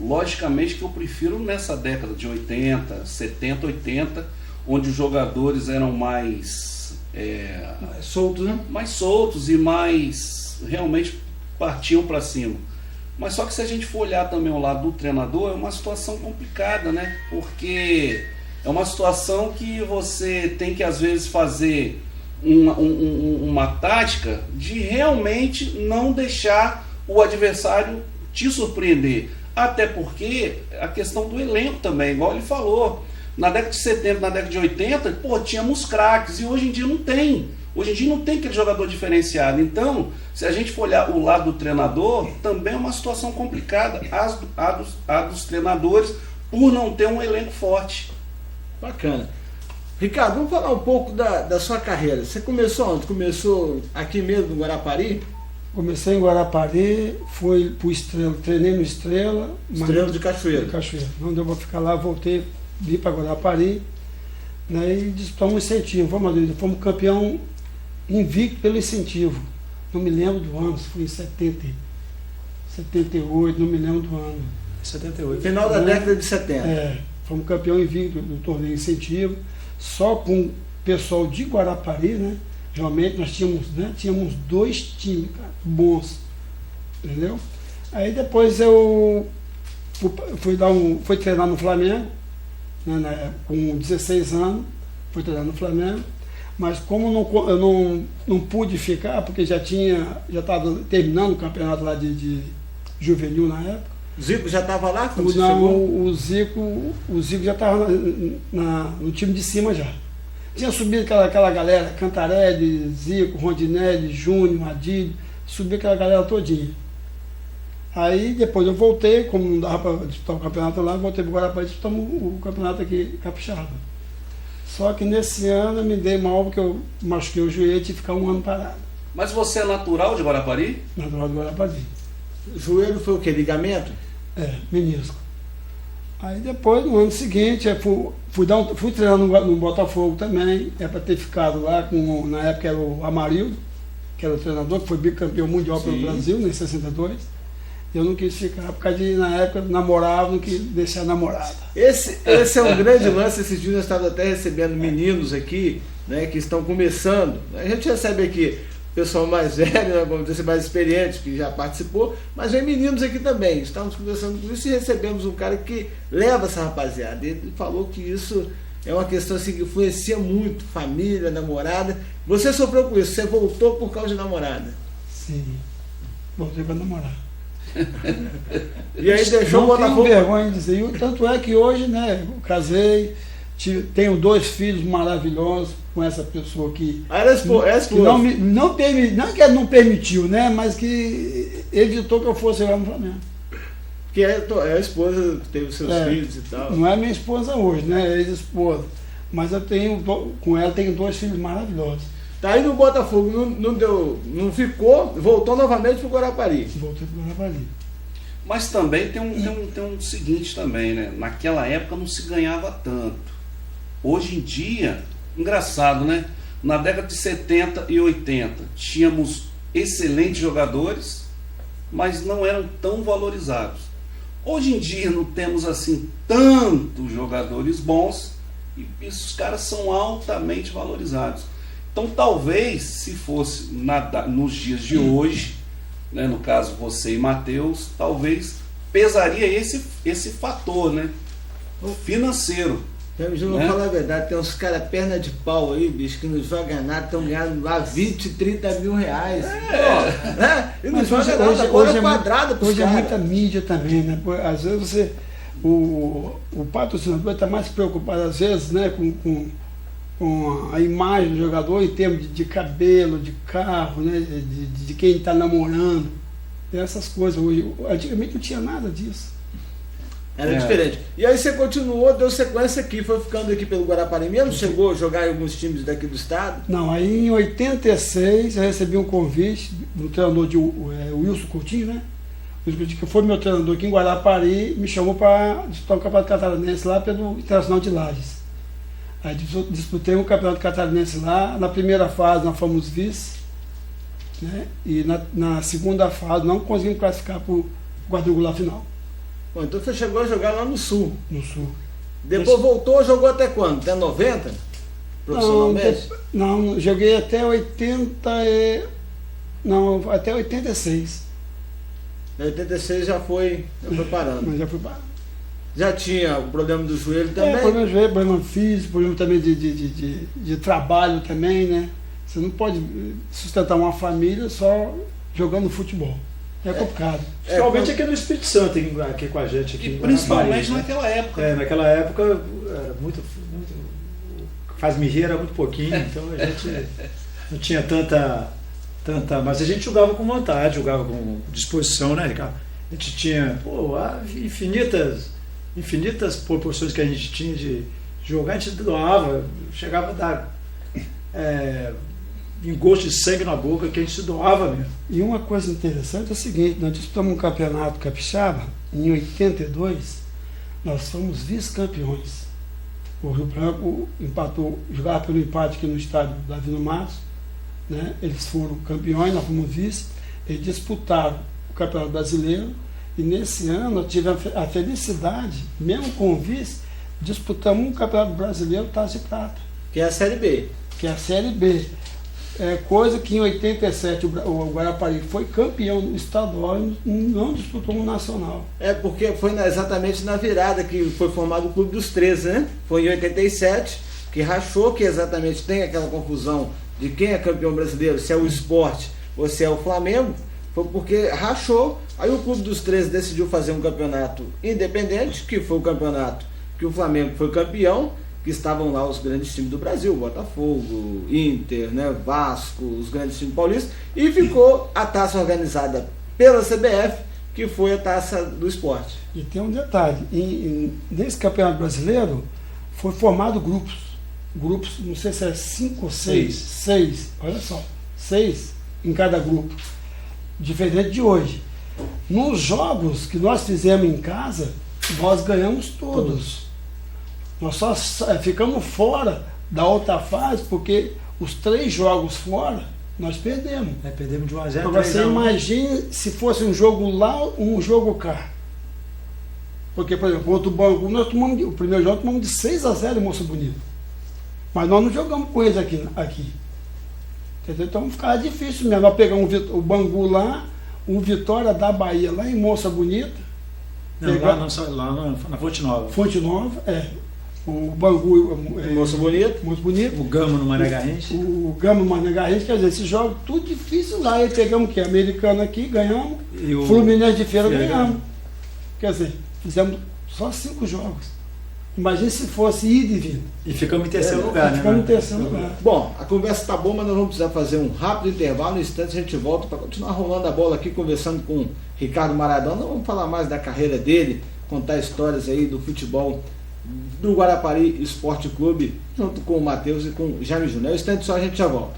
logicamente que eu prefiro nessa década de 80, 70, 80, onde os jogadores eram mais soltos, né? Mais soltos e mais realmente partiam para cima. Mas só que se a gente for olhar também o lado do treinador, é uma situação complicada, né? Porque é uma situação que você tem que às vezes fazer uma tática de realmente não deixar o adversário te surpreender. Até porque a questão do elenco também, igual ele falou, na década de 70, na década de 80, pô, tínhamos craques e hoje em dia não tem. Hoje em dia não tem aquele jogador diferenciado. Então, se a gente for olhar o lado do treinador, também é uma situação complicada, a dos treinadores, por não ter um elenco forte. Bacana. Ricardo, vamos falar um pouco da sua carreira. Você começou onde? Começou aqui mesmo no Guarapari? Comecei em Guarapari, fui pro Estrela, treinei no Estrela. Estrela de Cachoeira. Não deu para ficar lá, voltei, vim para Guarapari, né, e disputamos um incentivo. Fomos campeão invicto pelo incentivo. Não me lembro do ano, se foi em 78, não me lembro do ano. 78. Final da década de 70. Fomos campeão invicto do torneio incentivo, só com o pessoal de Guarapari, né? Realmente nós tínhamos 2 times, cara, bons, entendeu? Aí depois eu fui treinar no Flamengo, né, com 16 anos, fui treinar no Flamengo, mas como eu não pude ficar, porque já estava terminando o campeonato lá de juvenil na época. O Zico já estava lá quando você chegou? Não, o Zico já estava no time de cima já. Tinha subido aquela galera, Cantarelli, Zico, Rondinelli, Júnior, Adílio, subiu aquela galera todinha. Aí depois eu voltei, como não dava para disputar o campeonato lá, voltei para o Guarapari e disputamos o campeonato aqui capixaba. Só que nesse ano eu me dei mal porque eu machuquei o joelho e tive que ficar um ano parado. Mas você é natural de Guarapari? Natural de Guarapari. O joelho foi o quê? Ligamento? Menisco. Aí depois, no ano seguinte, fui treinar no Botafogo também, para ter ficado lá, na época era o Amarildo, que era o treinador, que foi bicampeão mundial pelo Brasil, em 62. Eu não quis ficar, por causa de, na época, namorava, não quis deixar a namorada. Esse é um grande lance. Esses dias nós estávamos até recebendo meninos aqui, né, que estão começando. A gente recebe aqui pessoal mais velho, né, vamos dizer, mais experiente, que já participou, mas vem meninos aqui também. Estávamos conversando com isso e recebemos um cara que leva essa rapaziada. Ele falou que isso é uma questão assim, que influencia muito, família, namorada. Você sofreu com isso, você voltou por causa de namorada? Sim, voltei para namorar. E aí deixou o Botafogo. Não tenho vergonha de dizer. Tanto é que hoje, né, eu casei, tenho 2 filhos maravilhosos com essa pessoa que, que não que ela não permitiu, né, mas que evitou que eu fosse lá no Flamengo. Que é a esposa que teve seus filhos e tal. Não é minha esposa hoje, né, é ex-esposa. Mas eu com ela tenho 2 filhos maravilhosos. Tá aí no Botafogo, não ficou, voltou novamente para o Guarapari. Voltei para o Guarapari. Mas também tem um seguinte também, né? Naquela época não se ganhava tanto. Hoje em dia, engraçado, né? Na década de 70 e 80, tínhamos excelentes jogadores, mas não eram tão valorizados. Hoje em dia não temos assim tantos jogadores bons e esses caras são altamente valorizados. Então talvez, se fosse nos dias de hoje, né, no caso você e Matheus, talvez pesaria esse fator, né, financeiro. Eu vou falar a verdade, tem uns caras perna de pau aí, bicho, que não joga nada, estão ganhando lá 20, 30 mil reais. E não joga nada, hoje é quadrado pros hoje caras. É muita mídia também, né? Às vezes o patrocinador está mais preocupado, às vezes, né, com a imagem do jogador em termos de cabelo, de carro, né, de quem está namorando, essas coisas. Antigamente não tinha nada disso. Era diferente. E aí você continuou, deu sequência aqui, foi ficando aqui pelo Guarapari mesmo? Chegou a jogar em alguns times daqui do estado? Não, aí em 86 eu recebi um convite do treinador o Wilson Coutinho, né? O Wilson Coutinho, que foi meu treinador aqui em Guarapari, me chamou para disputar o Campeonato Catarinense lá pelo Internacional de Lages. Aí disputei o Campeonato Catarinense lá, na primeira fase nós fomos vice, né? E na segunda fase não conseguimos classificar para o quadrangular final. Bom, então você chegou a jogar lá no Sul. no Sul. Depois voltou, jogou até quando? Até 90? Profissionalmente? Não, joguei até 80 não, até 86. Em 86 já foi parando. Mas já fui para... Já tinha o problema do joelho também? Problema de joelho, problema físico, problema também de trabalho também, né? Você não pode sustentar uma família só jogando futebol. É complicado. Principalmente aqui no Espírito Santo, aqui com a gente. Aqui E principalmente né? naquela época. Naquela época era muito faz-me-rir era muito pouquinho, então a gente não tinha tanta. Mas a gente jogava com vontade, jogava com disposição, né, Ricardo? A gente tinha infinitas proporções que a gente tinha de jogar, a gente doava, chegava a dar engosto de sangue na boca, que a gente se doava mesmo. E uma coisa interessante é o seguinte, nós disputamos um campeonato capixaba, em 82, nós fomos vice-campeões. O Rio Branco empatou, jogava pelo empate aqui no estádio Davino Matos, né? Eles foram campeões, nós fomos vice, eles disputaram o Campeonato Brasileiro, e nesse ano nós tivemos a felicidade, mesmo com o vice, disputamos um Campeonato Brasileiro Taça de Prata. Que é a Série B. Que é a Série B. Coisa que em 87 o Guarapari foi campeão estadual e não disputou um nacional. Porque foi exatamente na virada que foi formado o Clube dos 13, né? Foi em 87 que rachou, que exatamente tem aquela confusão de quem é campeão brasileiro, se é o Sport ou se é o Flamengo. Foi porque rachou, aí o Clube dos 13 decidiu fazer um campeonato independente, que foi o campeonato que o Flamengo foi campeão, que estavam lá os grandes times do Brasil, Botafogo, Inter, né, Vasco, os grandes times paulistas, e ficou a taça organizada pela CBF, que foi a taça do esporte. E tem um detalhe, nesse campeonato brasileiro foi formado grupos, não sei se é 5 ou 6, olha só, 6 em cada grupo, diferente de hoje. Nos jogos que nós fizemos em casa, nós ganhamos todos. Nós só ficamos fora da outra fase porque os 3 jogos fora nós perdemos. Perdemos de 1 a 0. Agora você imagine se fosse um jogo lá, um jogo cá. Porque, por exemplo, contra o Bangu, o primeiro jogo tomamos de 6 a 0 em Moça Bonita. Mas nós não jogamos com eles aqui. Entendeu? Então ficava difícil mesmo. Nós pegamos o Bangu lá, o Vitória da Bahia lá em Moça Bonita. Lá na Fonte Nova. Fonte Nova, o Bangu Moça Bonita. O Gama no Mané Garrincha. O Gama no Mané Garrincha, quer dizer, esses jogos tudo difícil lá. E pegamos o quê? Americano aqui, ganhamos. E o Fluminense de Feira ganhamos. Quer dizer, fizemos só 5 jogos. Imagina se fosse ida e vinda. E ficamos em terceiro lugar, né? Ficamos em terceiro lugar. Bom, a conversa está boa, mas nós vamos precisar fazer um rápido intervalo. No instante a gente volta para continuar rolando a bola aqui, conversando com Ricardo Maradona. Vamos falar mais da carreira dele, contar histórias aí do futebol do Guarapari Esporte Clube, junto com o Matheus e com o Jaime Júnior. No instante só a gente já volta.